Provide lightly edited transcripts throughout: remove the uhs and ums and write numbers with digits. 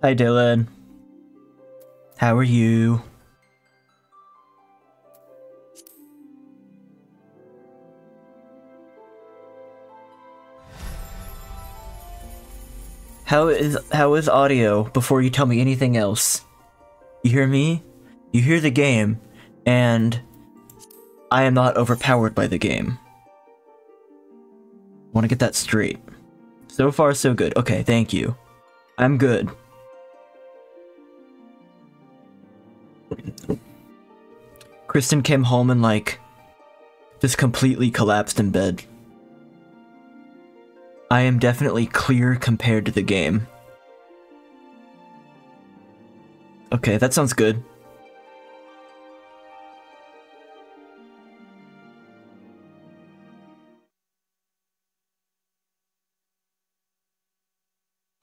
Hi Dylan. How are you? How is audio before you tell me anything else? You hear me? You hear the game, and I am not overpowered by the game. Want to get that straight. So far, so good. Okay, thank you. I'm good. Kristen came home and, like, just completely collapsed in bed. I am definitely clear compared to the game. Okay, that sounds good.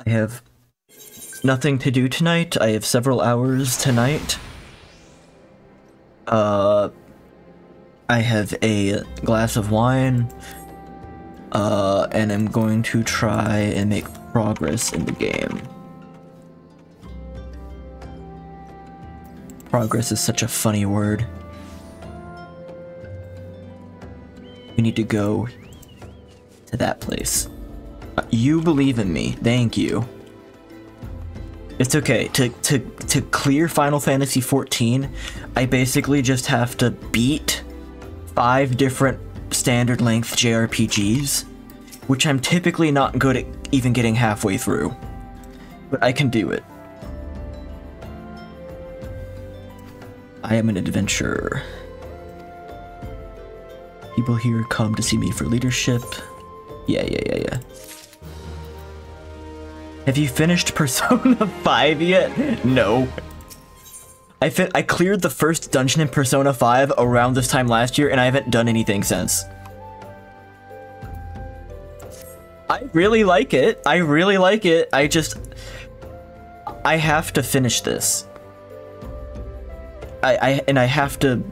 I have nothing to do tonight. I have several hours tonight. I have a glass of wine, and I'm going to try and make progress in the game. Progress is such a funny word. We need to go to that place. You believe in me. Thank you. It's okay. To clear Final Fantasy XIV, I basically just have to beat 5 different standard length JRPGs, which I'm typically not good at even getting halfway through. But I can do it. I am an adventurer. People here come to see me for leadership. Yeah. Have you finished Persona 5 yet? No. I cleared the first dungeon in Persona 5 around this time last year, and I haven't done anything since. I really like it. I really like it. I have to finish this. And I have to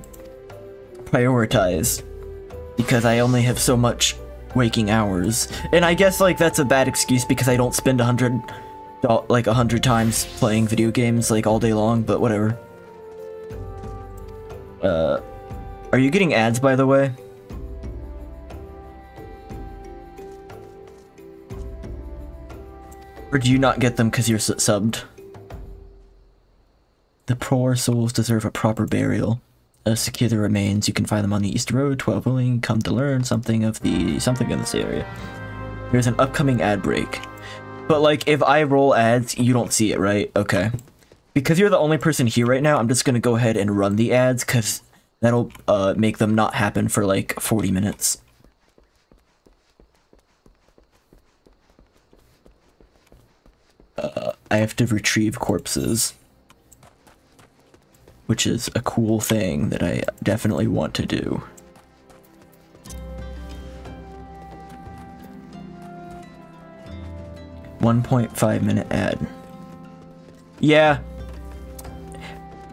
prioritize because I only have so much waking hours. And I guess, like, that's a bad excuse because I don't spend 100 times playing video games, like, all day long, but whatever. Are you getting ads, by the way? Or do you not get them because you're subbed? The poor souls deserve a proper burial. Secure the remains. You can find them on the East Road. 12 willing. Come to learn something in this area. There's an upcoming ad break. But, like, if I roll ads, you don't see it, right? Okay. Because you're the only person here right now, I'm just gonna go ahead and run the ads, because that'll make them not happen for, like, 40 minutes. I have to retrieve corpses, which is a cool thing that I definitely want to do. .5-minute ad. Yeah.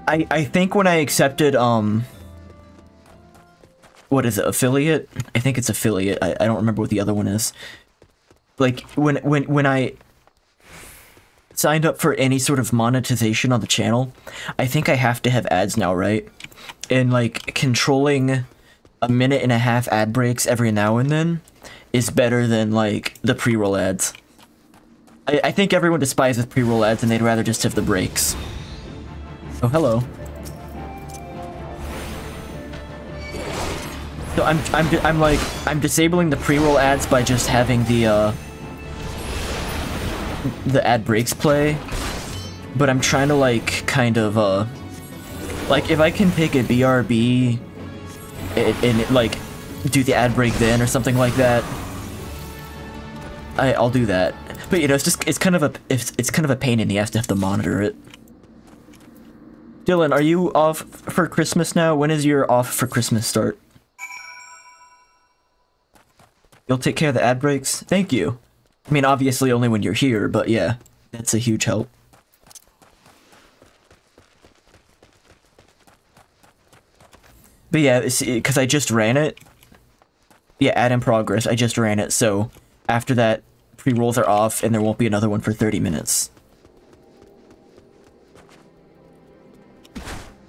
I think when I accepted, what is it, affiliate? I think it's affiliate. I don't remember what the other one is. Like, when I signed up for any sort of monetization on the channel, I think I have to have ads now, right? And, like, controlling 1.5-minute ad breaks every now and then is better than, like, the pre-roll ads. I think everyone despises pre-roll ads and they'd rather just have the breaks. Oh, hello. So I'm disabling the pre-roll ads by just having the ad breaks play, but I'm trying to, like, kind of, like, if I can pick a BRB and like, do the ad break then or something like that, I'll do that. But, you know, it's kind of a pain in the ass to have to monitor it. Dylan, are you off for Christmas now? When is your off for Christmas start? You'll take care of the ad breaks? Thank you. I mean, obviously only when you're here, but yeah, that's a huge help. But yeah, because I just ran it, Yeah, add in progress. I just ran it, so after that, pre-rolls are off, and there won't be another one for 30 minutes.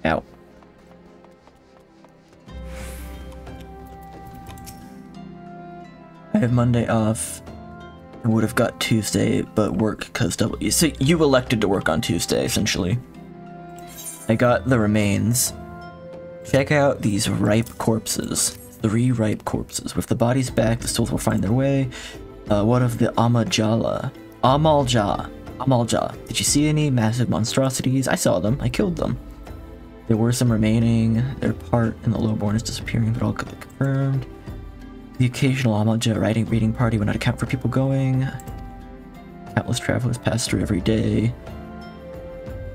Ow. I have Monday off. I would have got Tuesday, but work because W. So you elected to work on Tuesday, essentially. I got the remains. Check out these ripe corpses. 3 ripe corpses. With the bodies back, the souls will find their way. What of the Amalja? Amalja. Did you see any massive monstrosities? I saw them. I killed them. There were some remaining. Their part in the lowborn is disappearing, but all could be confirmed. The occasional Amalja reading party would not account for people going. Countless travelers pass through every day.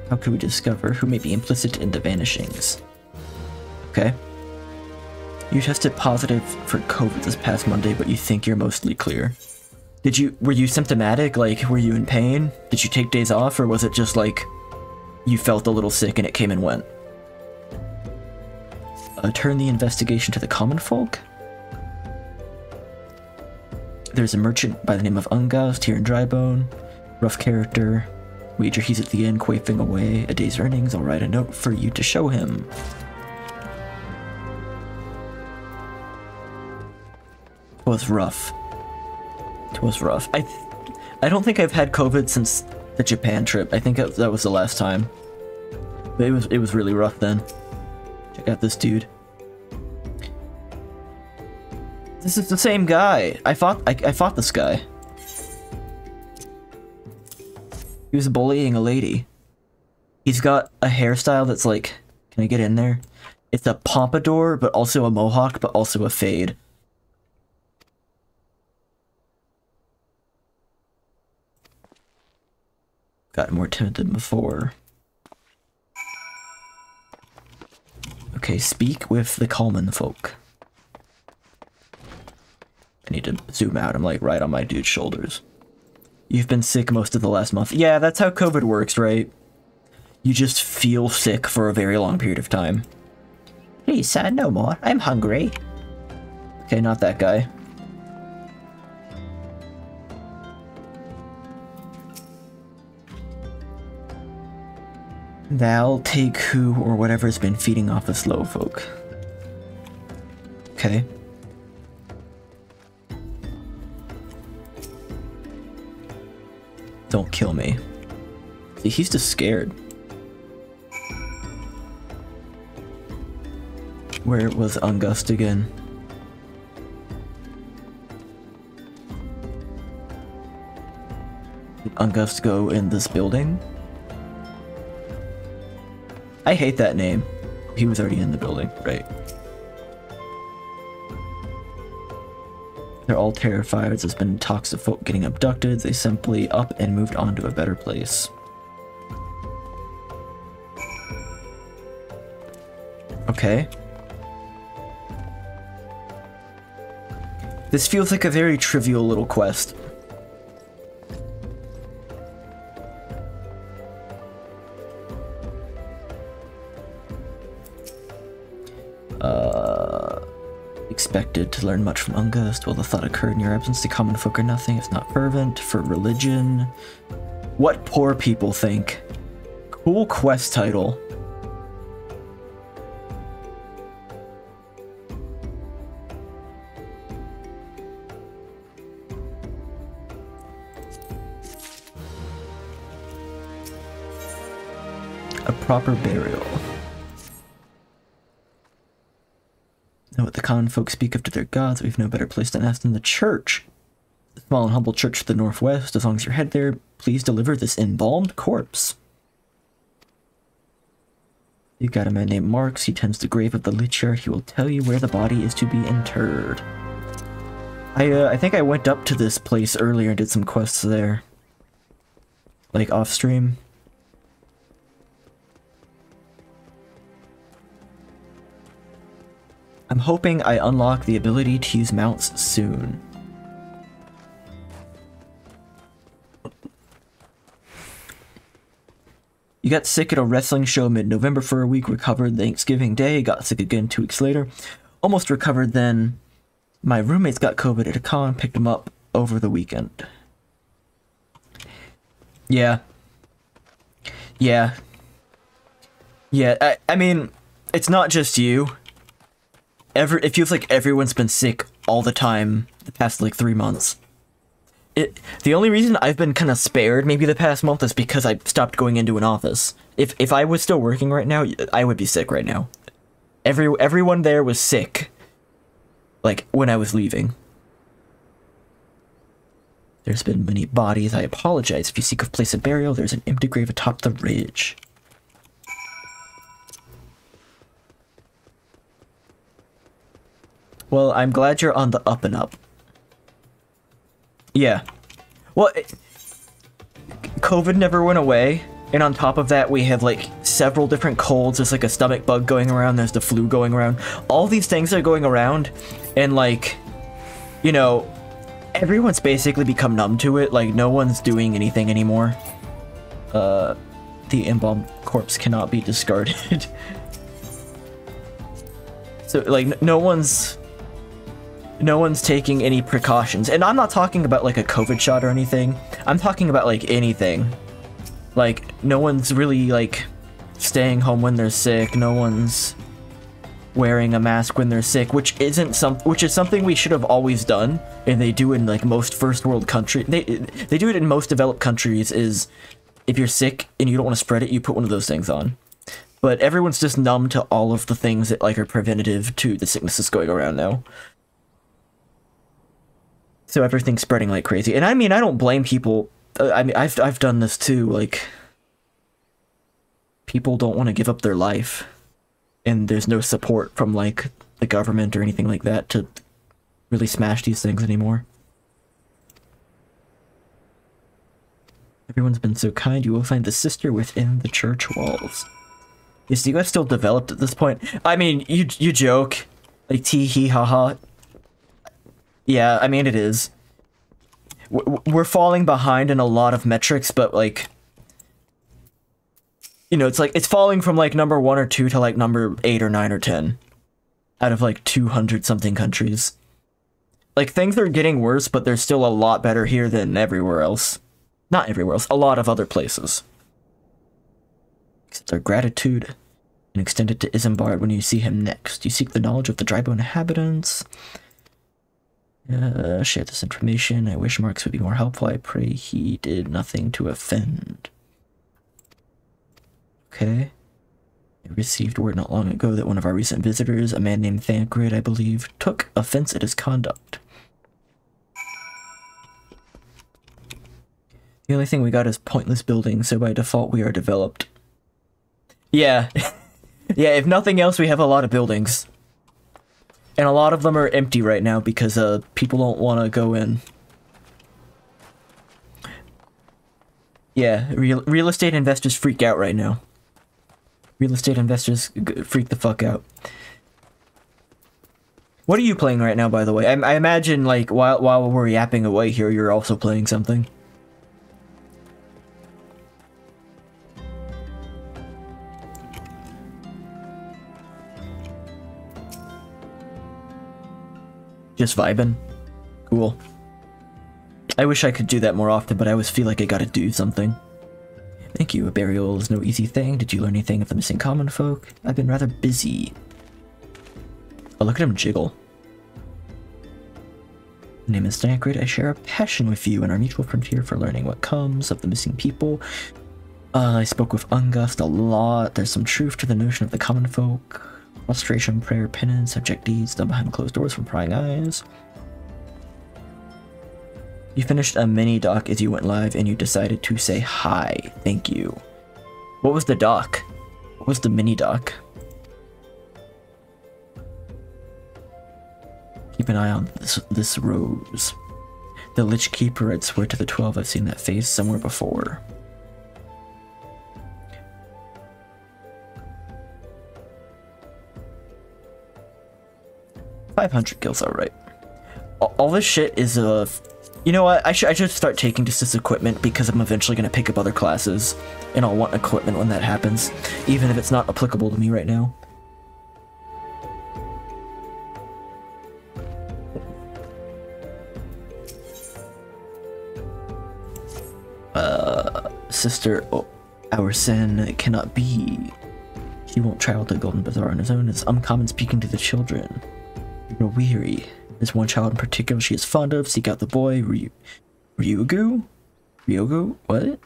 How could we discover who may be implicit in the vanishings? Okay. You tested positive for COVID this past Monday, but you think you're mostly clear. Were you symptomatic? Like, were you in pain? Did you take days off, or was it just like you felt a little sick and it came and went? Turn the investigation to the common folk? There's a merchant by the name of Ungast here in Drybone. Rough character. Wager he's at the inn quaffing away a day's earnings. I'll write a note for you to show him. It was rough. It was rough. I don't think I've had COVID since the Japan trip. I think that was the last time. But it was really rough then. Check out this dude. This is the same guy. I fought this guy. He was bullying a lady. He's got a hairstyle that's like, can I get in there? It's a pompadour, but also a mohawk, but also a fade. Got more timid than before. Okay, speak with the common folk. I need to zoom out. I'm like right on my dude's shoulders. You've been sick most of the last month. Yeah, that's how COVID works, right? You just feel sick for a very long period of time. Please, sir, no more. I'm hungry. Okay, not that guy. Thou take who or whatever's been feeding off the slow folk. Okay. Don't kill me. See, he's just scared. Where was Ungust again? Did Ungust go in this building? I hate that name. He was already in the building, right? They're all terrified. There's been talks of folk getting abducted. They simply up and moved on to a better place. Okay. This feels like a very trivial little quest. Expected to learn much from Ungust. Well, the thought occurred in your absence. The common folk are nothing if not fervent. For religion. What poor people think. Cool quest title. A proper burial. Know what the common folk speak of to their gods. We've no better place than ask than the church. The small and humble church to the northwest. As long as you're head there, please deliver this embalmed corpse. You got a man named Marks. He tends the grave of the Licher. He will tell you where the body is to be interred. I think I went up to this place earlier and did some quests there. Like off stream. I'm hoping I unlock the ability to use mounts soon. You got sick at a wrestling show mid-November for a week, recovered Thanksgiving Day, got sick again 2 weeks later, almost recovered then, My roommate's got COVID at a con, picked him up over the weekend. Yeah. Yeah. Yeah, I mean, it's not just you. It feels like everyone's been sick all the time the past, like, 3 months. The only reason I've been kind of spared maybe the past month is because I stopped going into an office. If I was still working right now, I would be sick right now. Everyone there was sick. Like, when I was leaving. There's been many bodies. I apologize. If you seek a place of burial, there's an empty grave atop the ridge. Well, I'm glad you're on the up and up. Yeah. Well, COVID never went away. And on top of that, we have, like, several different colds. There's, like, a stomach bug going around. There's the flu going around. All these things are going around. And, like, you know, everyone's basically become numb to it. Like, no one's doing anything anymore. The embalmed corpse cannot be discarded. So, like, no one's taking any precautions. And I'm not talking about, like, a COVID shot or anything. I'm talking about, like, anything. Like, no one's really, like, staying home when they're sick. No one's wearing a mask when they're sick, which is something we should have always done, and they do in, like, most first world countries. They do it in most developed countries. Is if you're sick and you don't want to spread it, you put one of those things on. But everyone's just numb to all of the things that, like, are preventative to the sicknesses going around now. So everything's spreading like crazy. And I mean, I don't blame people. I mean, I've done this too. Like, people don't want to give up their life, and there's no support from, like, the government or anything like that to really smash these things anymore. Everyone's been so kind. You will find the sister within the church walls. Is you guys still developed at this point? I mean, you joke, like, tee hee ha ha. Yeah, I mean, it is. We're falling behind in a lot of metrics, but, like, you know, it's like, it's falling from, like, number 1 or 2 to, like, number 8 or 9 or 10 out of, like, 200 something countries. Like, things are getting worse, but there's still a lot better here than everywhere else. Not everywhere else, a lot of other places. Accept our gratitude and extend it to Isambard when you see him next. You seek the knowledge of the Drybone inhabitants. Share this information. I wish Marks would be more helpful. I pray he did nothing to offend. Okay. I received word not long ago that one of our recent visitors, a man named Thancred, I believe, took offense at his conduct. The only thing we got is pointless buildings, so by default we are developed. Yeah. Yeah, if nothing else, we have a lot of buildings. And a lot of them are empty right now because people don't want to go in. Yeah, real estate investors freak out right now. Real estate investors freak the fuck out. What are you playing right now, by the way? I imagine, like, while we're yapping away here, you're also playing something. Just vibing. Cool. I wish I could do that more often, but I always feel like I gotta do something. Thank you. A burial is no easy thing. Did you learn anything of the missing common folk? I've been rather busy. Oh, look at him jiggle. My name is Thancred. I share a passion with you and our mutual frontier for learning what comes of the missing people. I spoke with Ungust a lot. There's some truth to the notion of the common folk. Frustration, prayer, penance, subject deeds done behind closed doors from prying eyes. You finished a mini doc as you went live and you decided to say hi. Thank you. What was the doc? What was the mini doc? Keep an eye on this rose. The Lich Keeper, I'd swear to the 12 I've seen that face somewhere before. $500 kills, alright. All this shit is you know what? I should start taking just this equipment because I'm eventually going to pick up other classes, and I'll want equipment when that happens, even if it's not applicable to me right now. Sister, oh, our sin cannot be. He won't travel to Golden Bazaar on his own. It's uncommon speaking to the children. You're weary. There's one child in particular she is fond of. Seek out the boy, Ryugu? Ryogo? What?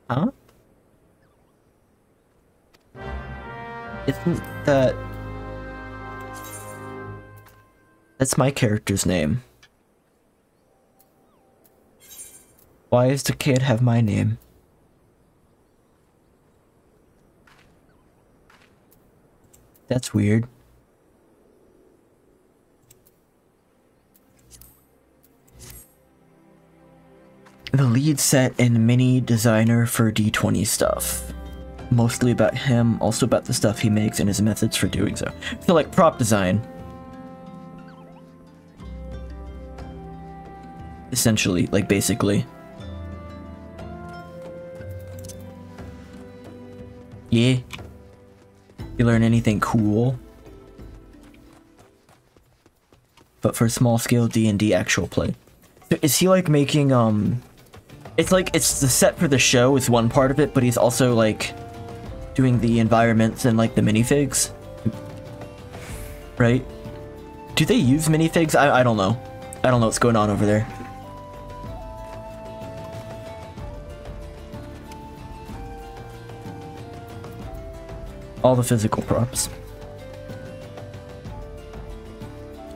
Huh? Isn't that... That's my character's name. Why does the kid have my name? That's weird. The lead set and mini designer for D20 stuff. Mostly about him, also about the stuff he makes and his methods for doing so. So like prop design. Essentially, like basically. Yeah. You learn anything cool. But for small scale D&D actual play. So is he like making it's like it's the set for the show is one part of it, but he's also like doing the environments and like the minifigs. Right? Do they use minifigs? I don't know. I don't know what's going on over there. All the physical props.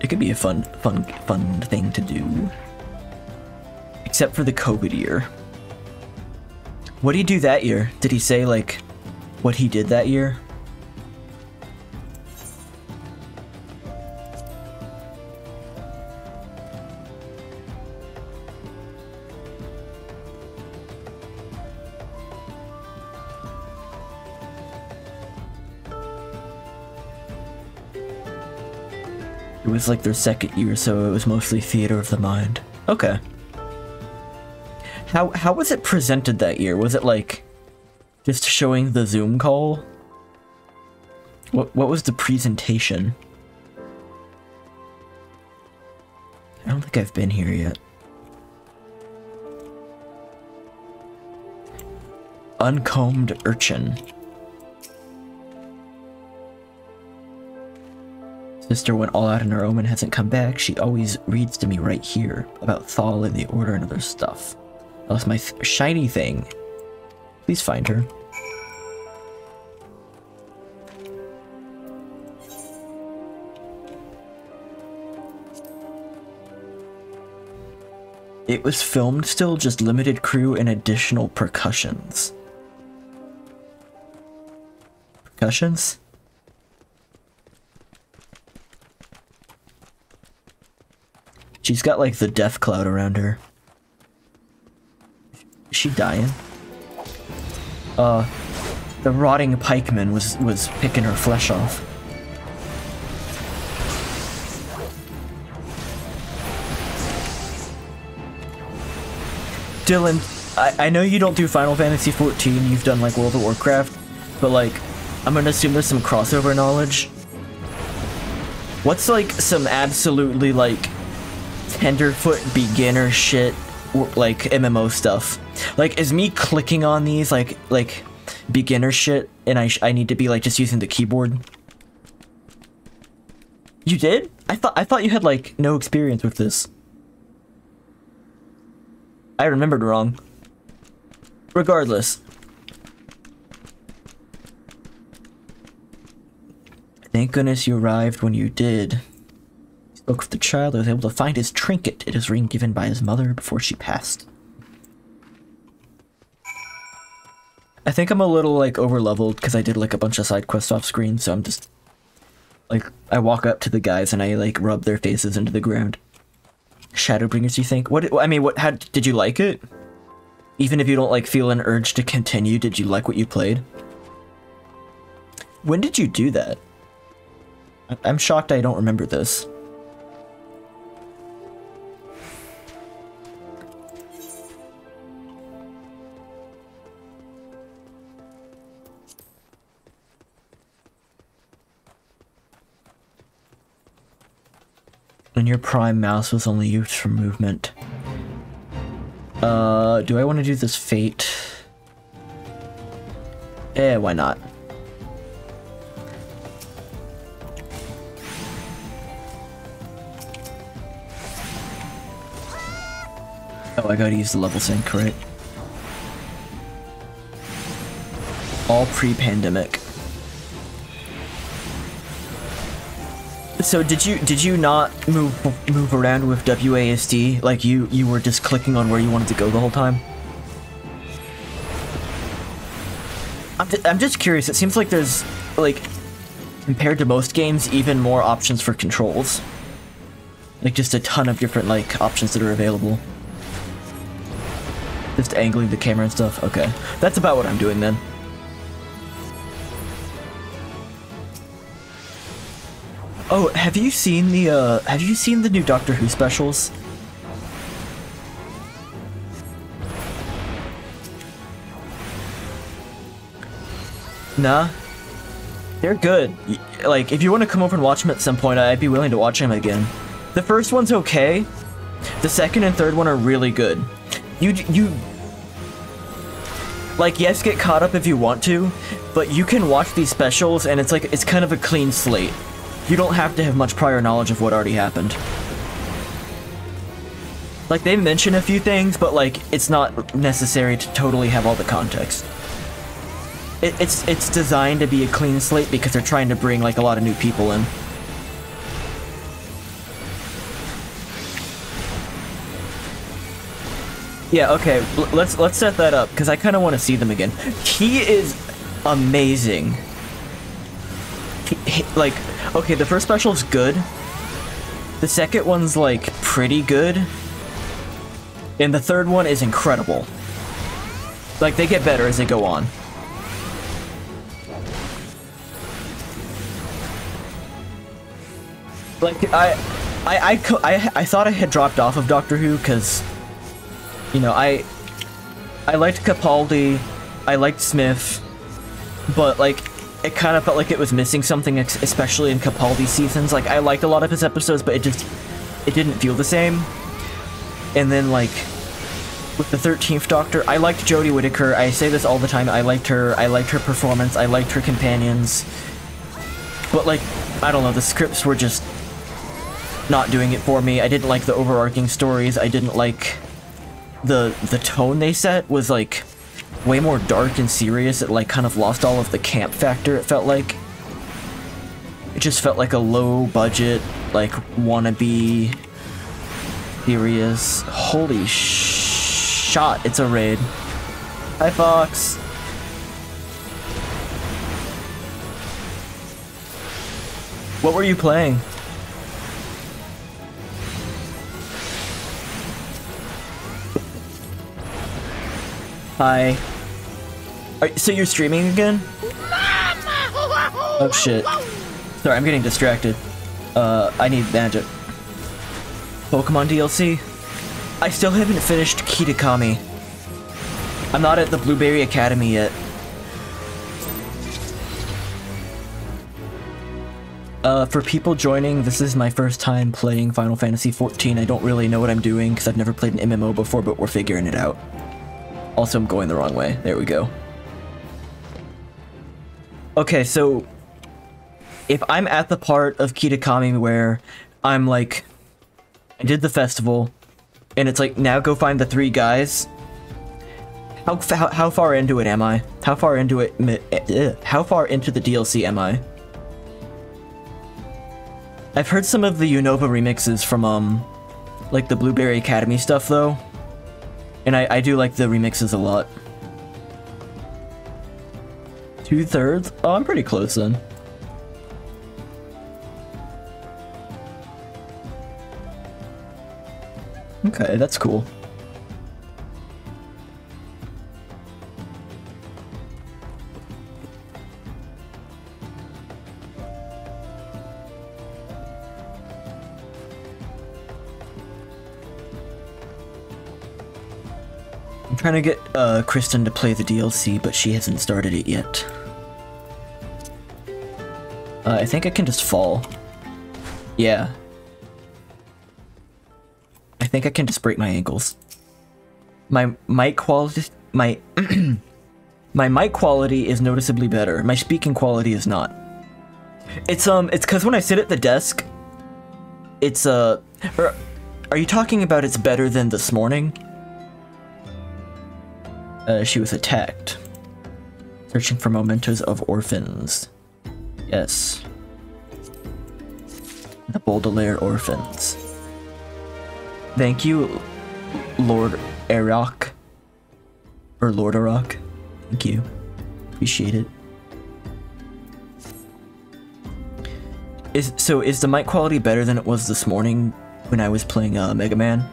It could be a fun thing to do. Except for the COVID year. What did he do that year? Did he say, like, what he did that year? It was like their second year, so it was mostly theater of the mind. Okay. How was it presented that year? Was it like just showing the Zoom call? What was the presentation? I don't think I've been here yet. Uncombed urchin. Sister went all out in her own and hasn't come back. She always reads to me right here about Thal and the Order and other stuff. I lost my shiny thing. Please find her. It was filmed still, just limited crew and additional percussions. Percussions? She's got like the death cloud around her. Is she dying? The rotting pikeman was picking her flesh off. Dylan, I know you don't do Final Fantasy XIV, you've done like World of Warcraft, but like, I'm gonna assume there's some crossover knowledge. What's like some absolutely like tenderfoot beginner shit, like MMO stuff? Like, is me clicking on these like beginner shit and I need to be like just using the keyboard? You did? I thought you had like no experience with this. I remembered wrong. Regardless. Thank goodness you arrived when you did. Spoke with the child. I was able to find his trinket. It is ring given by his mother before she passed. I think I'm a little like over leveled because I did like a bunch of side quests off screen, so I'm just like, I walk up to the guys and I like rub their faces into the ground. Shadowbringers, you think? How did you like it? Even if you don't like feel an urge to continue, did you like what you played? When did you do that? I'm shocked I don't remember this. When your prime mouse was only used for movement. Do I want to do this fate? Why not? Oh, I gotta use the level sync, right? All pre-pandemic. So did you not move around with WASD? Like you were just clicking on where you wanted to go the whole time? I'm just curious. It seems like there's, like, compared to most games, even more options for controls. Like, just a ton of different, like, options that are available. Just angling the camera and stuff. Okay. That's about what I'm doing then. Oh, have you seen the new Doctor Who specials? Nah. They're good. Like, if you want to come over and watch them at some point, I'd be willing to watch them again. The first one's okay. The second and third one are really good. You like, yes, get caught up if you want to, but you can watch these specials and it's kind of a clean slate. You don't have to have much prior knowledge of what already happened. Like, they mention a few things, but like, it's not necessary to totally have all the context. It's designed to be a clean slate because they're trying to bring, like, a lot of new people in. Yeah, okay, let's set that up, because I kind of want to see them again. He is amazing. Like, okay, the first special is good. The second one's, like, pretty good. And the third one is incredible. Like, they get better as they go on. Like, I thought I had dropped off of Doctor Who, because, you know, I liked Capaldi, I liked Smith, but, like, it kind of felt like it was missing something, especially in Capaldi's seasons. Like, I liked a lot of his episodes, but it didn't feel the same. And then, like, with the 13th Doctor, I liked Jodie Whittaker. I say this all the time. I liked her performance, I liked her companions. But, like, I don't know, the scripts were just not doing it for me. I didn't like the overarching stories. I didn't like the tone they set was, like, way more dark and serious. It, like, kind of lost all of the camp factor, it felt like. It just felt like a low budget, like, wannabe serious. Holy shot, it's a raid. Hi, Fox. What were you playing? Hi. So you're streaming again? Oh shit. Sorry, I'm getting distracted. I need magic. Pokemon DLC? I still haven't finished Kitakami. I'm not at the Blueberry Academy yet. For people joining, this is my first time playing Final Fantasy XIV. I don't really know what I'm doing because I've never played an MMO before, but we're figuring it out. Also, I'm going the wrong way. There we go. Okay, so if I'm at the part of Kitakami where I'm like, I did the festival, and it's like, now go find the 3 guys. How far into it am I? How far into it? How far into the DLC am I? I've heard some of the Unova remixes from like the Blueberry Academy stuff though. And I do like the remixes a lot. 2/3? Oh, I'm pretty close then. Okay, that's cool. I'm trying to get Kristen to play the DLC, but she hasn't started it yet. I think I can just fall. Yeah. I think I can just break my ankles. My mic quality, my mic quality is noticeably better. My speaking quality is not. It's because when I sit at the desk, it's are you talking about it's better than this morning? She was attacked. Searching for mementos of orphans. Yes. The Baudelaire orphans. Thank you, Lord Iraq. Or Lord Iraq. Thank you. Appreciate it. Is the mic quality better than it was this morning when I was playing Mega Man?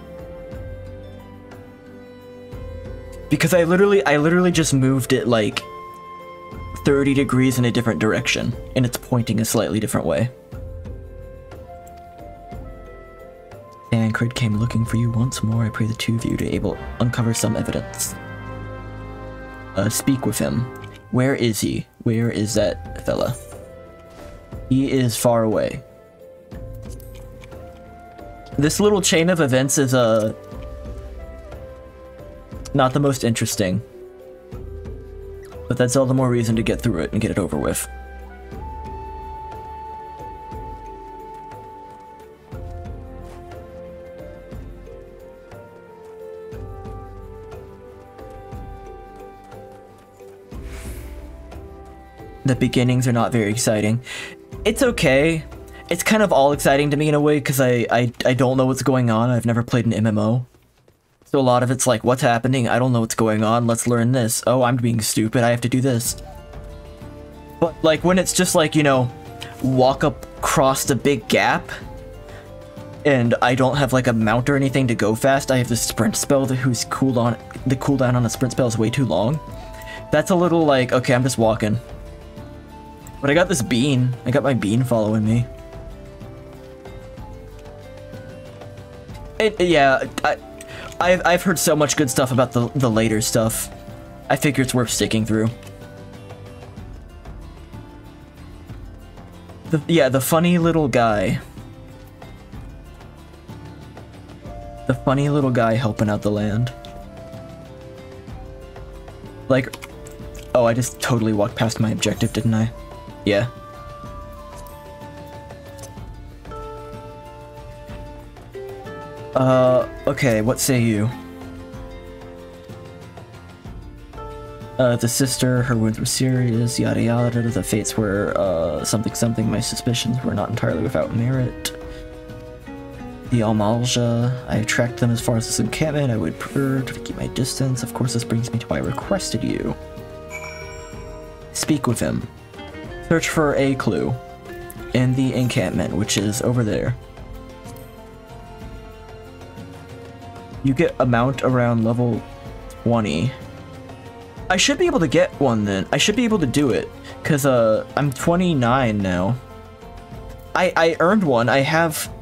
Because I literally just moved it like 30 degrees in a different direction, and it's pointing a slightly different way. Tancred came looking for you once more. I pray the two of you to uncover some evidence. Speak with him. Where is he? Where is that fella? He is far away. This little chain of events is not the most interesting. But that's all the more reason to get through it and get it over with. The beginnings are not very exciting. It's okay. It's kind of all exciting to me in a way because I don't know what's going on. I've never played an MMO. So a lot of it's like, what's happening? I don't know what's going on. Let's learn this. Oh, I'm being stupid. I have to do this. But like when it's just like, you know, walk up across the big gap and I don't have like a mount or anything to go fast. I have the sprint spell whose cooldown on the sprint spell is way too long. That's a little like, okay, I'm just walking. But I got this bean. I got my bean following me. Yeah, I've heard so much good stuff about the later stuff. I figure it's worth sticking through. The funny little guy. The funny little guy helping out the land. Like, oh, I just totally walked past my objective, didn't I? Yeah. Okay, what say you? The sister, her wounds were serious, yada yada, the fates were, something something, my suspicions were not entirely without merit. The Almalja, I tracked them as far as this encampment, I would prefer to keep my distance, of course this brings me to why I requested you. Speak with him. Search for a clue in the encampment, which is over there. You get a mount around level 20. I should be able to get one then. I should be able to do it, because I'm 29 now. I earned one. I have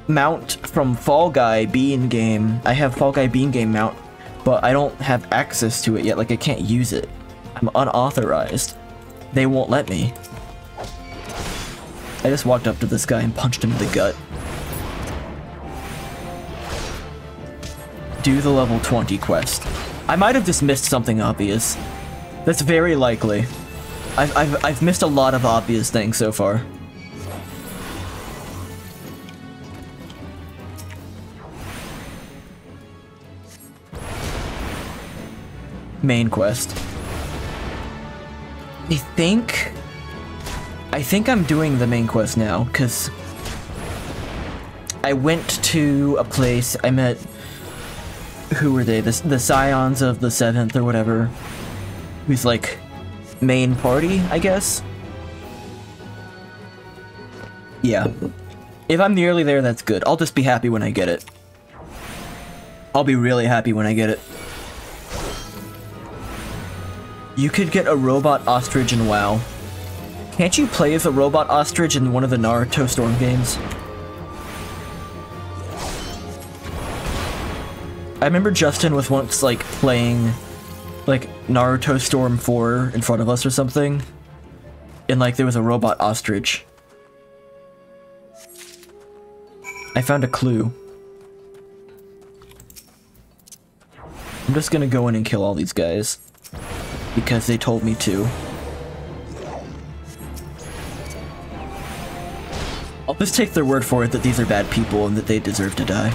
mount from Fall Guy Bean Game. I have Fall Guy Bean Game mount, but I don't have access to it yet. Like, I can't use it. I'm unauthorized. They won't let me. I just walked up to this guy and punched him in the gut. Do the level 20 quest. I might have just missed something obvious. That's very likely. I've missed a lot of obvious things so far. Main quest. I think I'm doing the main quest now, because I went to a place, I met, who were they? The Scions of the 7th or whatever, who's like main party, I guess? Yeah. If I'm nearly there, that's good. I'll just be happy when I get it. I'll be really happy when I get it. You could get a robot ostrich in WoW. Can't you play as a robot ostrich in one of the Naruto Storm games? I remember Justin was once like playing like Naruto Storm 4 in front of us or something, and like there was a robot ostrich. I found a clue. I'm just gonna go in and kill all these guys. Because they told me to. I'll just take their word for it that these are bad people and that they deserve to die.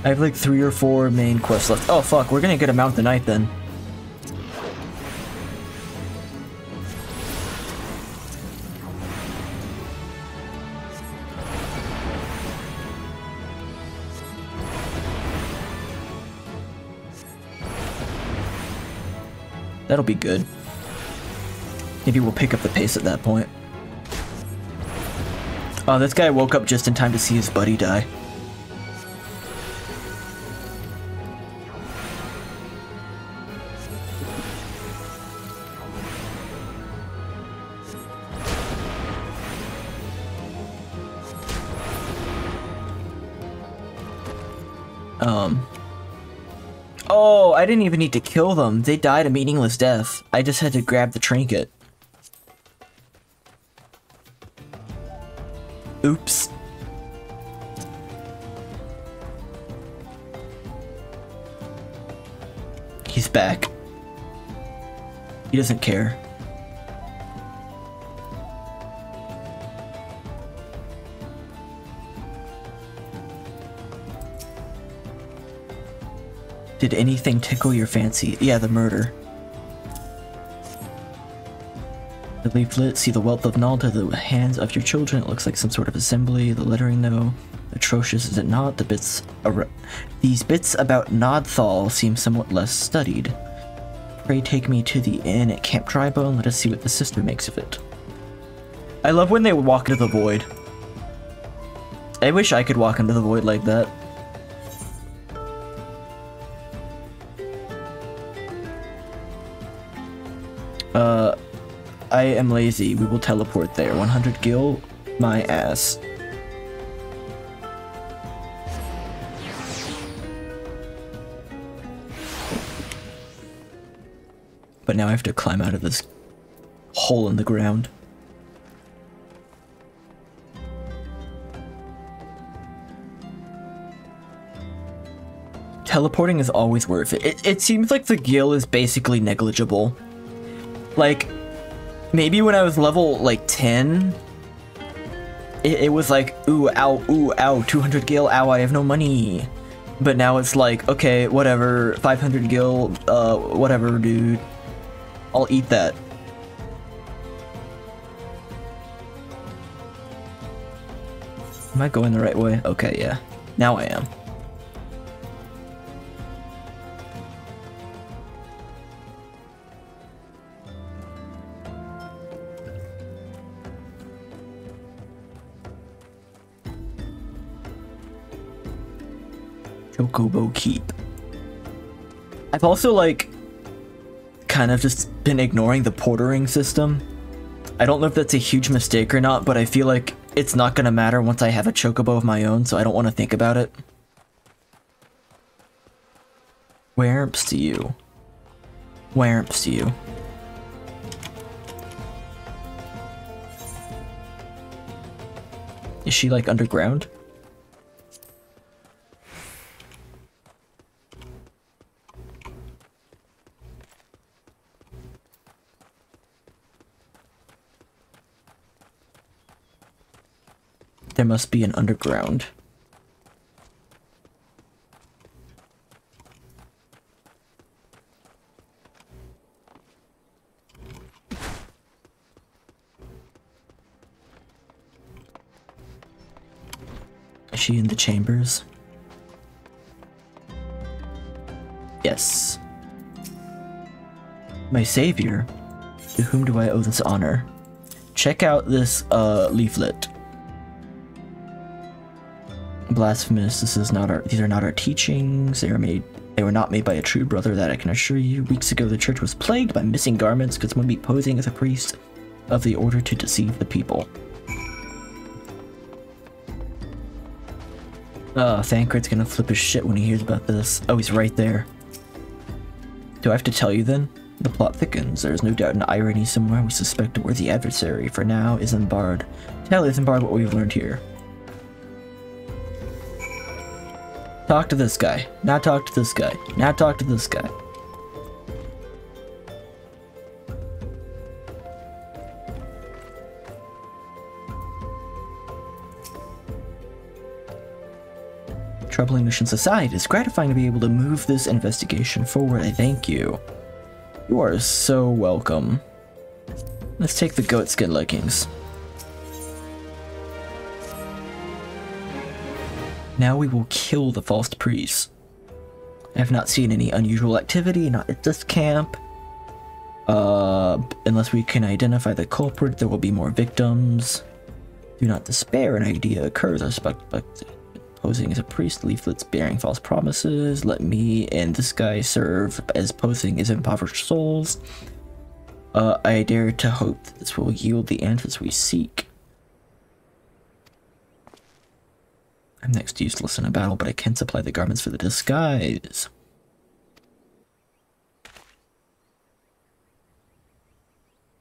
I have like 3 or 4 main quests left. Oh fuck, we're gonna get a Mount the Night then. That'll be good. Maybe we'll pick up the pace at that point. Oh, this guy woke up just in time to see his buddy die. Oh, I didn't even need to kill them. They died a meaningless death. I just had to grab the trinket. Oops. He's back. He doesn't care. Did anything tickle your fancy? Yeah, the murder. The leaflet, see the wealth of knowledge to the hands of your children. It looks like some sort of assembly. The lettering, though, atrocious, is it not? These bits about Nodthal seem somewhat less studied. Pray take me to the inn at Camp Drybone. Let us see what the sister makes of it. I love when they walk into the void. I wish I could walk into the void like that. I am lazy. We will teleport there. 100 gil? My ass. But now I have to climb out of this hole in the ground. Teleporting is always worth it. It seems like the gil is basically negligible. Like, maybe when I was level, like, 10, it was like, ooh, ow, 200 gil, ow, I have no money. But now it's like, okay, whatever, 500 gil, whatever, dude. I'll eat that. Am I going the right way? Okay, yeah. Now I am. Chocobo Keep. I've also, like, kind of just been ignoring the portering system. I don't know if that's a huge mistake or not, but I feel like it's not gonna matter once I have a chocobo of my own, so I don't want to think about it. Where's to you? Where's to you? Is she, like, underground? There must be an underground. Is she in the chambers? Yes. My savior? To whom do I owe this honor? Check out this leaflet. Blasphemous, these are not our teachings. They were not made by a true brother, that I can assure you. Weeks ago the church was plagued by missing garments because one be posing as a priest of the order to deceive the people. Thancred's gonna flip his shit when he hears about this. Oh, he's right there. Do I have to tell you then? The plot thickens. There is no doubt an irony somewhere. We suspect a worthy adversary. For now, Isambard. Tell Isambard what we have learned here. Talk to this guy. Now talk to this guy. Now talk to this guy. Troubling missions aside, it's gratifying to be able to move this investigation forward. I thank you. You are so welcome. Let's take the goat skin leggings. Now we will kill the false priest. I have not seen any unusual activity, not at this camp. Unless we can identify the culprit, there will be more victims. Do not despair, an idea occurs. I suspect posing as a priest, leaflets bearing false promises. Let me and this guy serve as posing as impoverished souls. I dare to hope that this will yield the answers we seek. I'm next useless in a battle, but I can supply the garments for the disguise.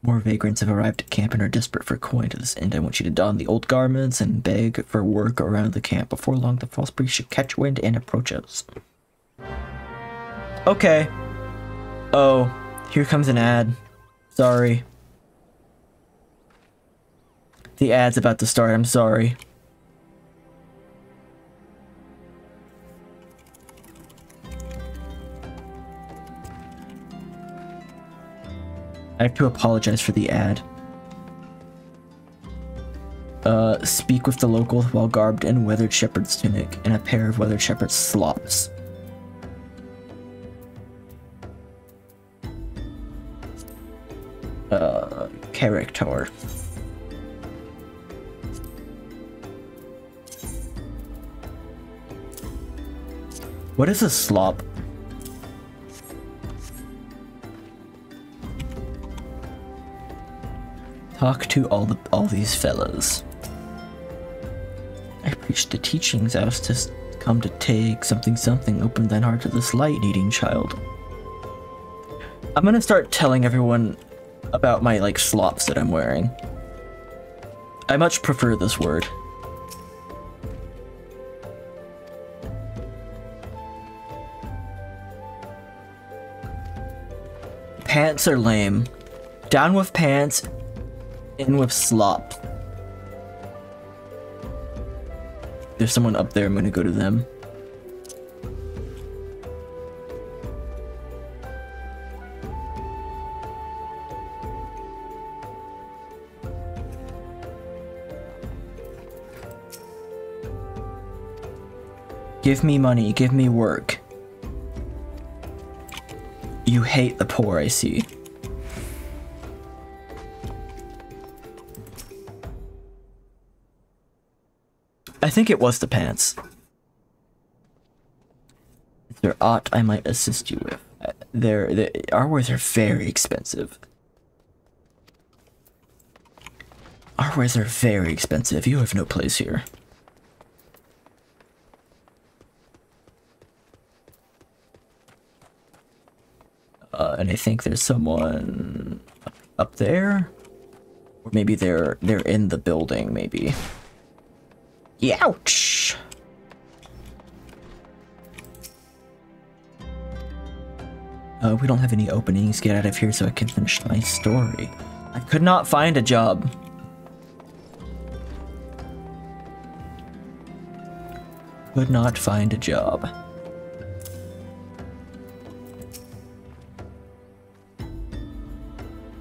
More vagrants have arrived at camp and are desperate for coin. To this end, I want you to don the old garments and beg for work around the camp. Before long, the false priest should catch wind and approach us. Okay. Oh, here comes an ad. Sorry. The ad's about to start, I'm sorry. I have to apologize for the ad. Speak with the locals while garbed in weathered shepherd's tunic and a pair of weathered shepherd's slops. Character. What is a slop? Talk to all these fellas. I preach the teachings. I was to come to take something. Open thine heart to this light-needing child. I'm gonna start telling everyone about my like slops that I'm wearing. I much prefer this word. Pants are lame. Down with pants. In with slop. There's someone up there, I'm gonna go to them. Give me money, give me work. You hate the poor, I see. I think it was the pants. Is there aught I might assist you with? Our wares are very expensive. Our wares are very expensive. You have no place here. And I think there's someone up there, or maybe they're in the building. Maybe. Ouch! We don't have any openings. Get out of here so I can finish my story. I could not find a job. Could not find a job.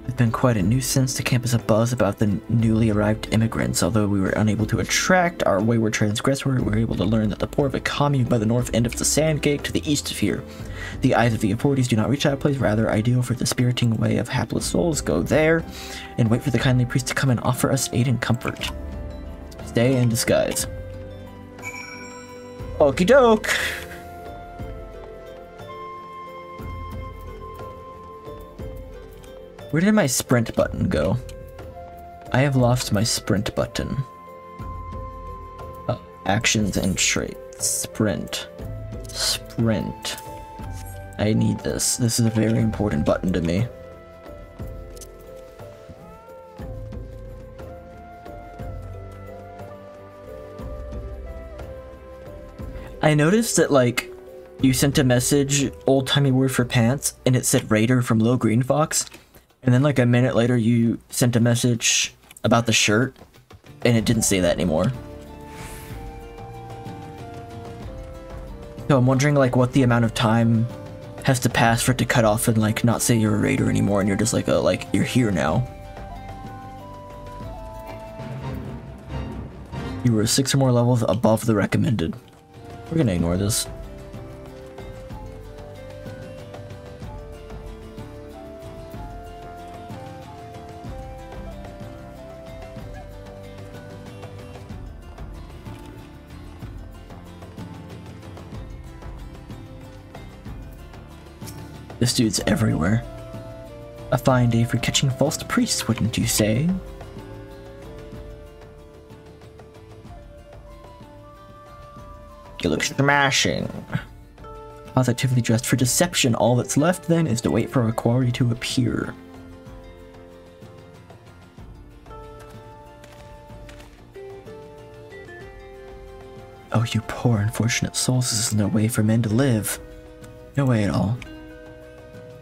It's been quite a nuisance. The camp is abuzz about the newly arrived immigrants. Although we were unable to attract our wayward transgressor, we were able to learn that the poor of a commune by the north end of the sand gate to the east of here. The eyes of the authorities do not reach that place, rather ideal for the spiriting way of hapless souls. Go there and wait for the kindly priest to come and offer us aid and comfort. Stay in disguise. Okie doke. Where did my sprint button go? I have lost my sprint button. Actions and traits. Sprint. Sprint. I need this. This is a very important button to me. I noticed that, like, you sent a message, old-timey word for pants, and it said Raider from Lil Green Fox. And then, like, a minute later, you sent a message about the shirt, and it didn't say that anymore. So I'm wondering, like, what the amount of time has to pass for it to cut off and, like, not say you're a Raider anymore, and you're just like, you're here now. You were 6 or more levels above the recommended. We're gonna ignore this. This dude's everywhere. A fine day for catching false priests, wouldn't you say? You look smashing. Positively dressed for deception. All that's left then is to wait for a quarry to appear. Oh, you poor unfortunate souls, this is no way for men to live. No way at all.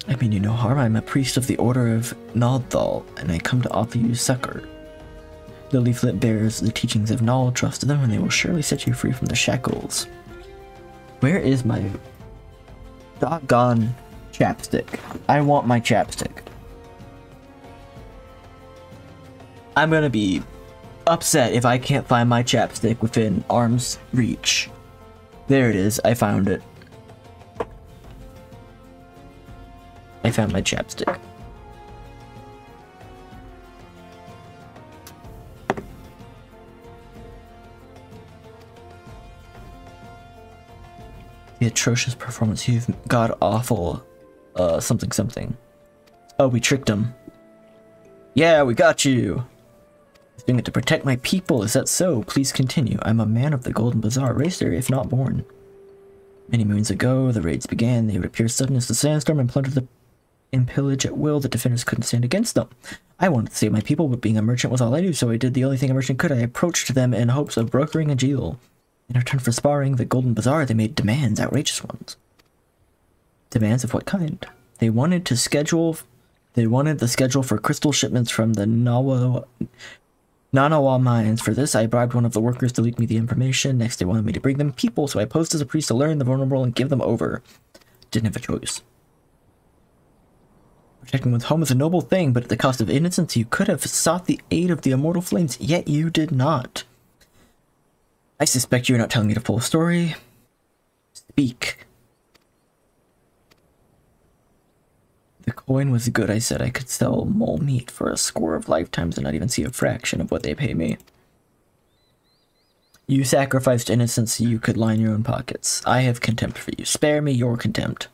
I mean you no harm, I'm a priest of the Order of Naldal, and I come to offer you succor. The leaflet bears the teachings of Nal, trust them, and they will surely set you free from the shackles. Where is my doggone chapstick? I want my chapstick. I'm gonna be upset if I can't find my chapstick within arm's reach. There it is, I found it. I found my chapstick. The atrocious performance, you've god-awful, something. Oh, we tricked him. Yeah, we got you! Doing it to protect my people, is that so? Please continue. I'm a man of the Golden Bazaar, raised there, if not born. Many moons ago, the raids began. They would appear sudden as the sandstorm and plunder and pillage at will. The defenders couldn't stand against them. I wanted to save my people, but being a merchant was all I knew, so I did the only thing a merchant could. I approached them in hopes of brokering a deal. In return for sparring the Golden Bazaar, they made demands, outrageous ones. Demands of what kind? They wanted the schedule for crystal shipments from the Nanawa mines. For this, I bribed one of the workers to leak me the information. Next, they wanted me to bring them people, so I posed as a priest to learn the vulnerable and give them over. Didn't have a choice. Protecting one's home is a noble thing, but at the cost of innocence, you could have sought the aid of the immortal flames, yet you did not. I suspect you're not telling me the full story. Speak. The coin was good, I said. I could sell mole meat for a score of lifetimes and not even see a fraction of what they pay me. You sacrificed innocence so you could line your own pockets. I have contempt for you. Spare me your contempt.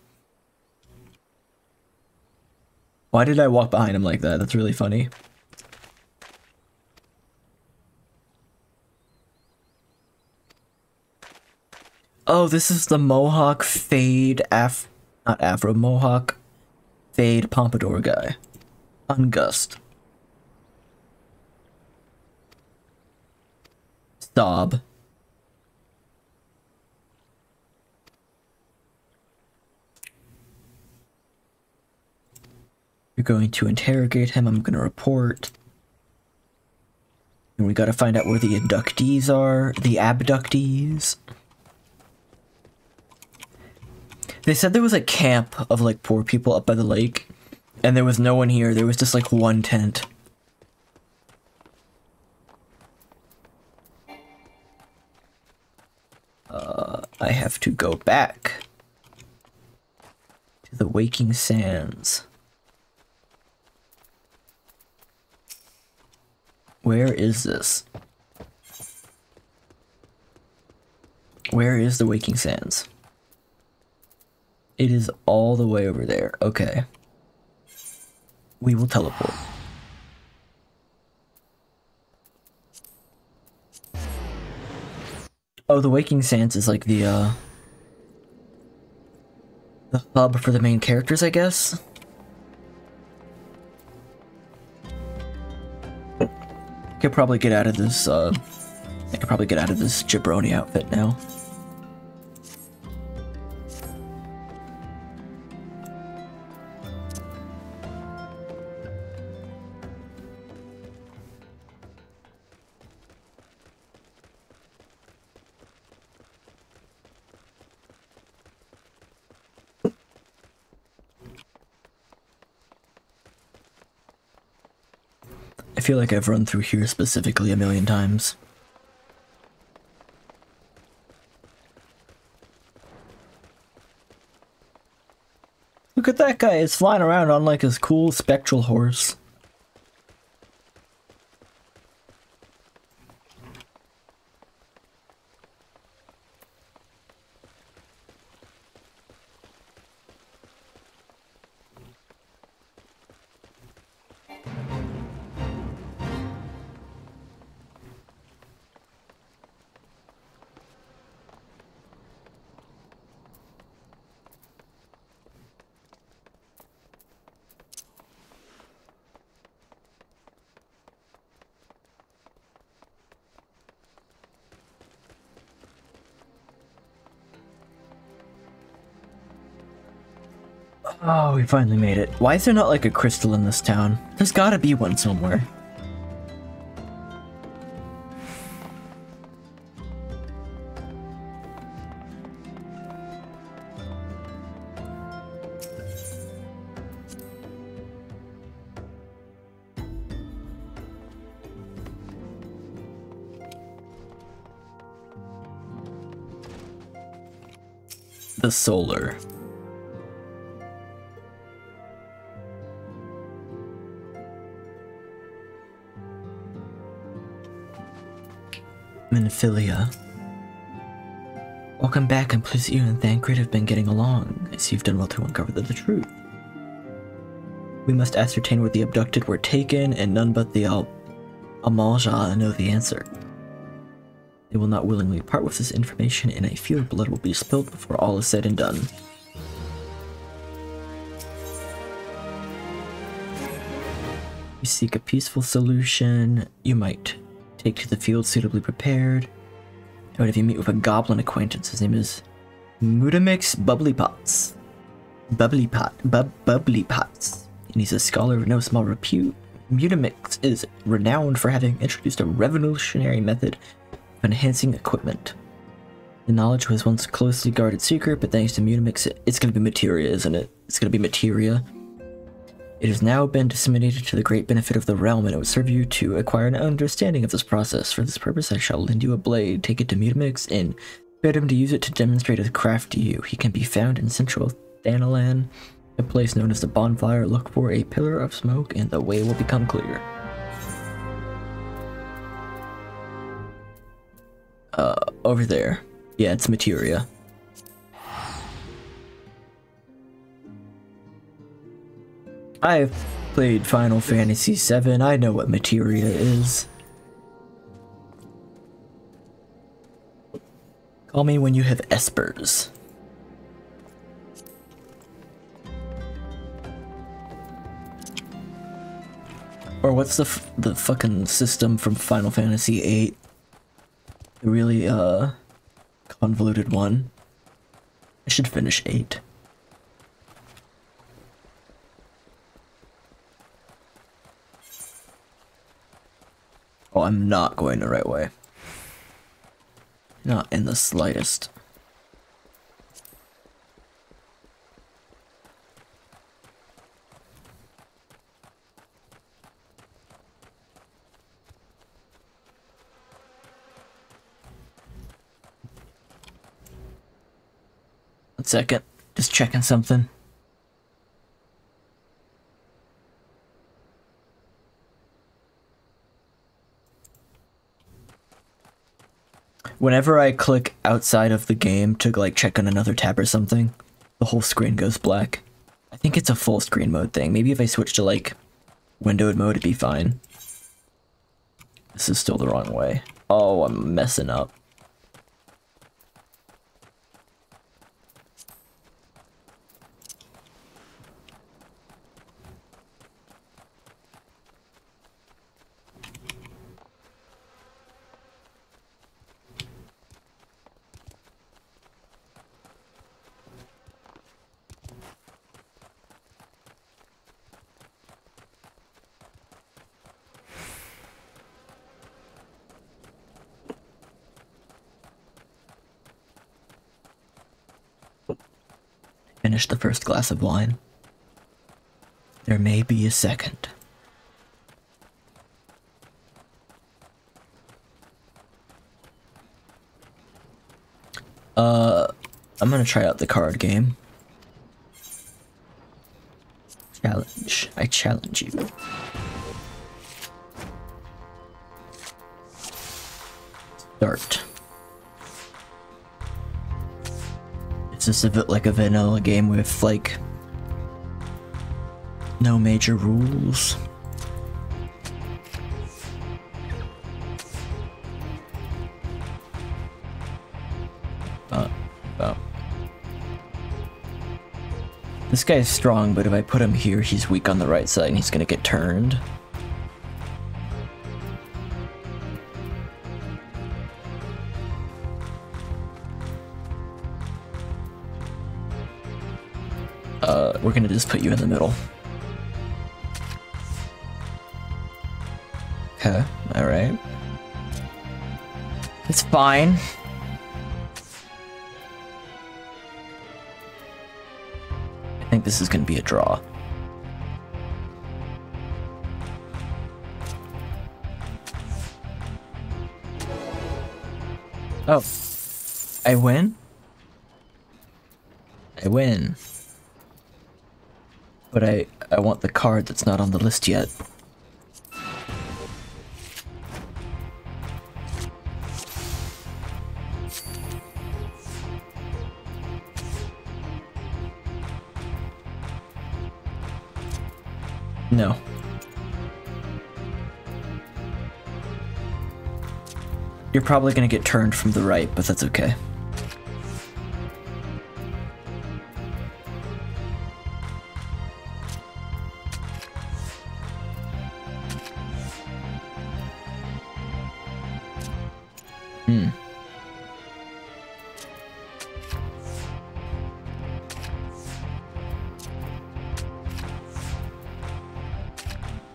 Why did I walk behind him like that? That's really funny. Oh, this is the Mohawk fade not Afro, Mohawk fade pompadour guy. Ungust. Sob. You're going to interrogate him, I'm gonna report. And we gotta find out where the inductees are, the abductees. They said there was a camp of, like, poor people up by the lake, and there was no one here. There was just, like, one tent. I have to go back to the Waking Sands. Where is this? Where is the Waking Sands? It is all the way over there. Okay. We will teleport. Oh, the Waking Sands is like the hub for the main characters, I guess? Could probably get out of this, I could probably get out of this jabroni outfit now. I feel like I've run through here specifically a million times. Look at that guy, he's flying around on like his cool spectral horse. Oh, we finally made it. Why is there not like a crystal in this town? There's gotta be one somewhere. The solar. Minophilia. Welcome back. I'm pleased that you and Thancred have been getting along. I see you've done well to uncover the truth. We must ascertain where the abducted were taken, and none but the Amalja know the answer. They will not willingly part with this information, and I fear blood will be spilled before all is said and done. You seek a peaceful solution. You might take to the field suitably prepared. But if you meet with a goblin acquaintance, his name is Mutamix Bubblypots. Bubblypots. And he's a scholar of no small repute. Mutamix is renowned for having introduced a revolutionary method of enhancing equipment. The knowledge was once a closely guarded secret, but thanks to Mutamix, it's going to be materia, isn't it? It's going to be materia. It has now been disseminated to the great benefit of the realm, and it would serve you to acquire an understanding of this process. For this purpose, I shall lend you a blade. Take it to Mutamix, and bid him to use it to demonstrate his craft to you. He can be found in central Thanalan, a place known as the Bonfire. Look for a pillar of smoke, and the way will become clear. Over there. Yeah, it's materia. I've played Final Fantasy VII. I know what materia is. Call me when you have espers. Or what's the fucking system from Final Fantasy VIII? The really convoluted one. I should finish 8. Oh, I'm not going the right way. Not in the slightest. One second, just checking something. Whenever I click outside of the game to like check on another tab or something, the whole screen goes black. I think it's a full screen mode thing. Maybe if I switch to like windowed mode, it'd be fine. This is still the wrong way. Oh, I'm messing up. Finish the first glass of wine. There may be a second. I'm gonna try out the card game. Challenge. I challenge you. Start. Is this a bit like a vanilla game with, like, no major rules? This guy's strong, but if I put him here, he's weak on the right side and he's gonna get turned. We're gonna just put you in the middle. Okay, alright. It's fine. I think this is gonna be a draw. Oh. I win? I win. But I want the card that's not on the list yet. No. You're probably gonna get turned from the right, but that's okay.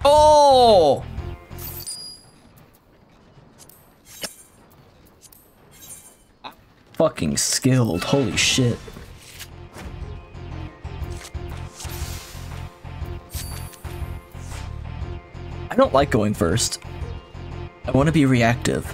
Oh! Fucking skilled, holy shit. I don't like going first. I want to be reactive.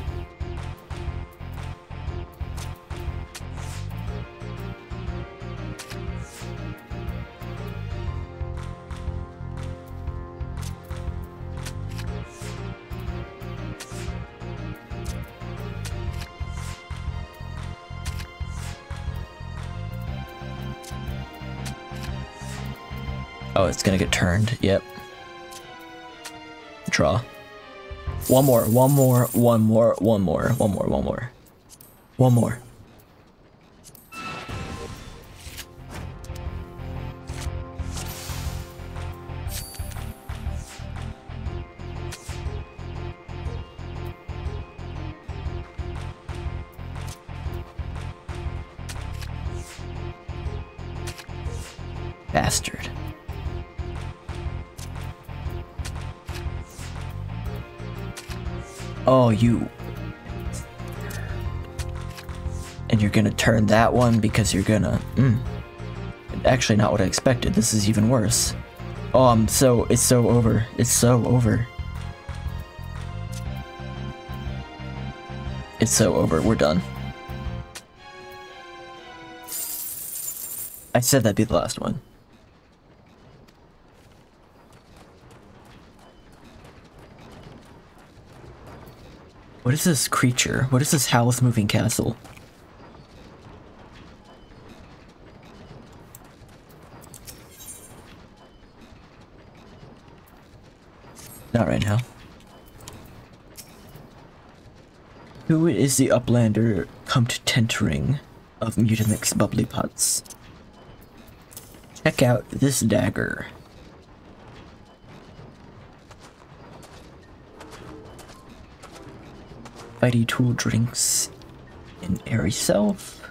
Oh, it's gonna get turned. Yep. Draw. One more. Bastard. Oh, you. And you're gonna turn that one because you're gonna... Actually, not what I expected. This is even worse. Oh, it's so over. It's so over. It's so over. We're done. I said that'd be the last one. What is this creature? What is this Howl's Moving Castle? Not right now. Who is the uplander come to tentering of Mutamix bubbly pots? Check out this dagger. Fighty tool drinks in airy self.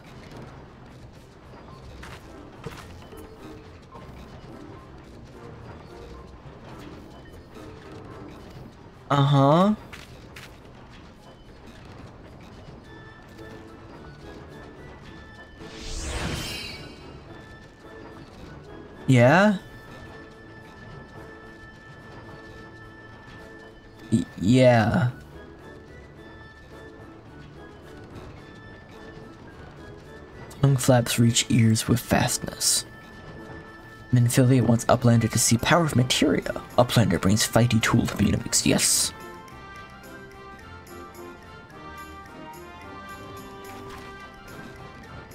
Uh-huh. Yeah? Yeah. Tongue flaps reach ears with fastness. Minfilia wants Uplander to see power of materia. Uplander brings fighty tool to Unimix. Yes.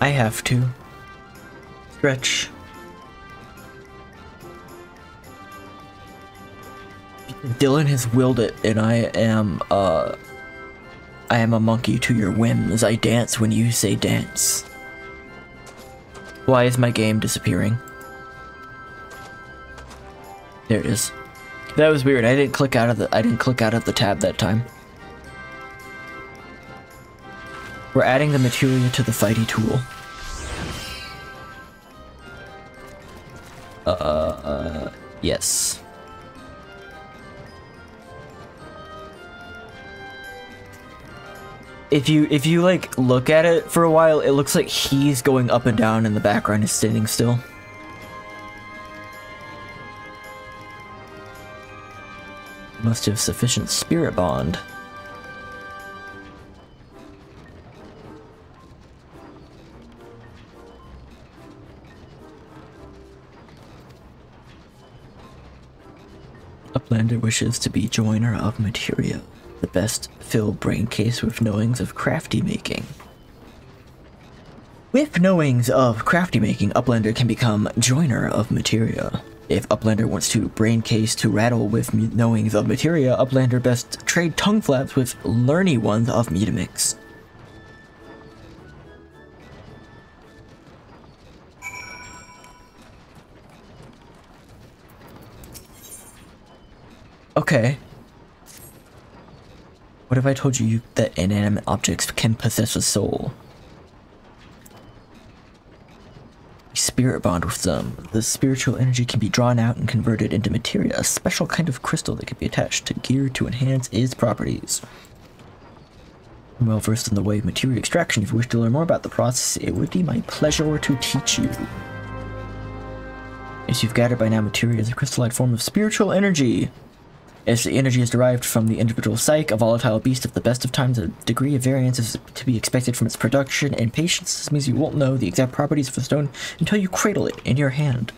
I have to. Stretch. Dylan has willed it, and I am a monkey to your whims. I dance when you say dance. Why is my game disappearing? There it is. That was weird. I didn't click out of the tab that time. We're adding the materia to the fighty tool. Yes. If you like look at it for a while, it looks like he's going up and down and the background is standing still. Must have sufficient spirit bond. Uplander wishes to be joiner of materia. The best fill brain case with knowings of crafty making. With knowings of crafty making, Uplander can become joiner of materia. If Uplander wants to brain case to rattle with knowings of materia, Uplander best trade tongue flaps with learny ones of Metamix. Okay. What if I told you that inanimate objects can possess a soul? Spirit bond with them. The spiritual energy can be drawn out and converted into materia, a special kind of crystal that can be attached to gear to enhance its properties. I'm well versed in the way of materia extraction. If you wish to learn more about the process, it would be my pleasure to teach you. As you've gathered by now, materia is a crystallized form of spiritual energy. As the energy is derived from the individual psyche, a volatile beast of the best of times, a degree of variance is to be expected from its production and patience. This means you won't know the exact properties of the stone until you cradle it in your hand.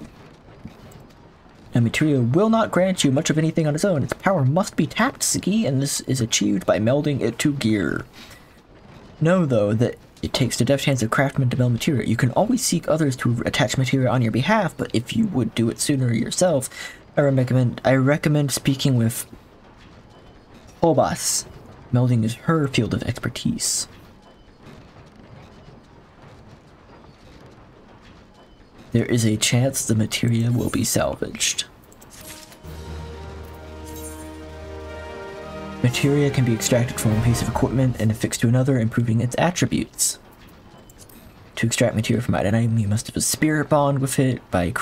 Now, materia will not grant you much of anything on its own. Its power must be tapped, Siki, and this is achieved by melding it to gear. Know, though, that it takes the deft hands of craftsmen to meld materia. You can always seek others to attach materia on your behalf, but if you would do it sooner yourself, I recommend speaking with Hobas. Melding is her field of expertise. There is a chance the materia will be salvaged. Materia can be extracted from one piece of equipment and affixed to another, improving its attributes. To extract materia from an item, you must have a spirit bond with it by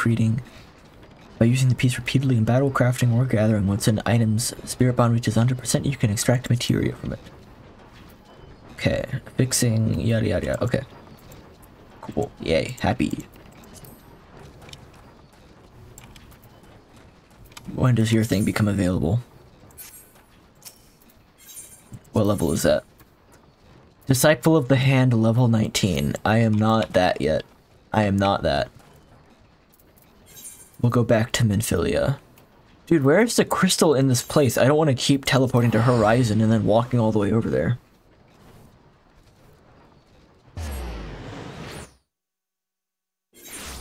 using the piece repeatedly in battle, crafting, or gathering. Once an item's spirit bond reaches 100%, you can extract materia from it. Okay, fixing, yada yada yada. Okay. Cool. Yay. Happy. When does your thing become available? What level is that? Disciple of the Hand, level 19. I am not that yet. I am not that. We'll go back to Minfilia. Dude, where is the crystal in this place? I don't want to keep teleporting to Horizon and then walking all the way over there.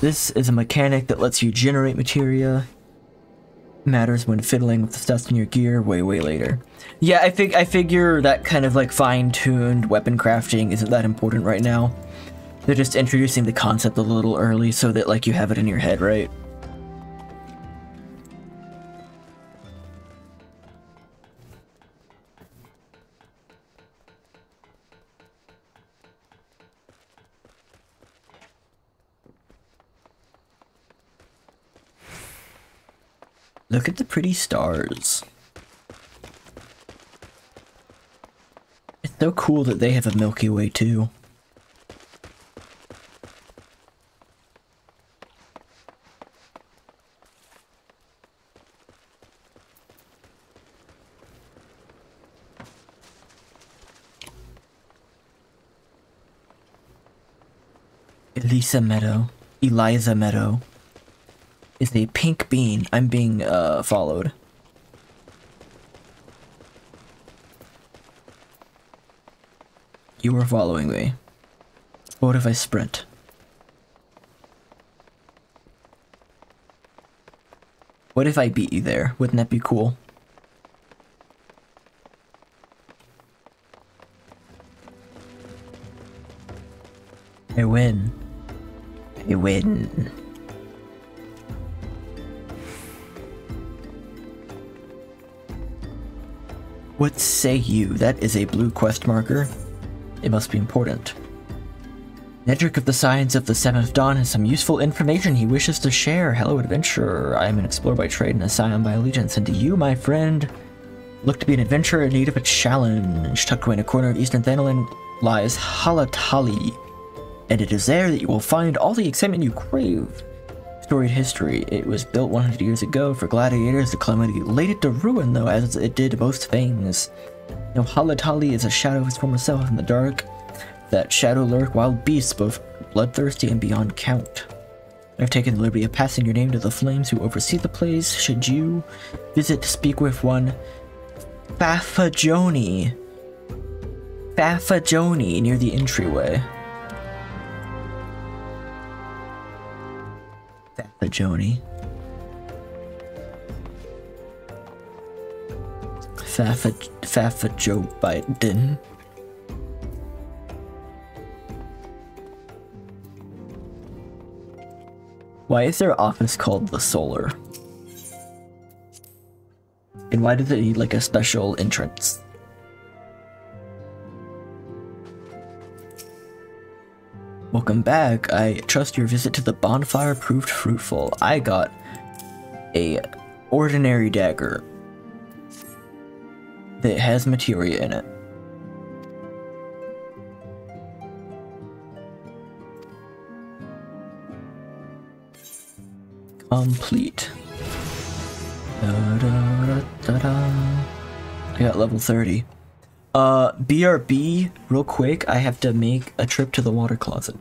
This is a mechanic that lets you generate materia. Matters when fiddling with the stuff in your gear way later. Yeah, I figure that kind of like fine-tuned weapon crafting isn't that important right now. They're just introducing the concept a little early so that like you have it in your head, right? Look at the pretty stars. It's so cool that they have a Milky Way too. Eliza Meadow is a pink bean. I'm being followed. You were following me. What if I sprint? What if I beat you there? Wouldn't that be cool? I win. I win. What say you? That is a blue quest marker. It must be important. Nedrick of the Science of the Seventh Dawn has some useful information he wishes to share. Hello, adventurer. I am an explorer by trade and a scion by allegiance, and to you, my friend, look to be an adventurer in need of a challenge. Tucked away in a corner of Eastern Thanalan lies Halatali, and it is there that you will find all the excitement you crave. Storied history. It was built 100 years ago for gladiators. The calamity laid it to ruin, though, as it did most things. Now, Halatali is a shadow of his former self in the dark. That shadow lurk wild beasts, both bloodthirsty and beyond count. I've taken the liberty of passing your name to the flames who oversee the place. Should you visit to speak with one Fafajoni near the entryway. Fafajoni. Joe Biden. Why is their office called the Solar? And why do they need like a special entrance? Welcome back. I trust your visit to the bonfire proved fruitful. I got a ordinary dagger that has materia in it. Complete. I got level 30. BRB, real quick, I have to make a trip to the water closet.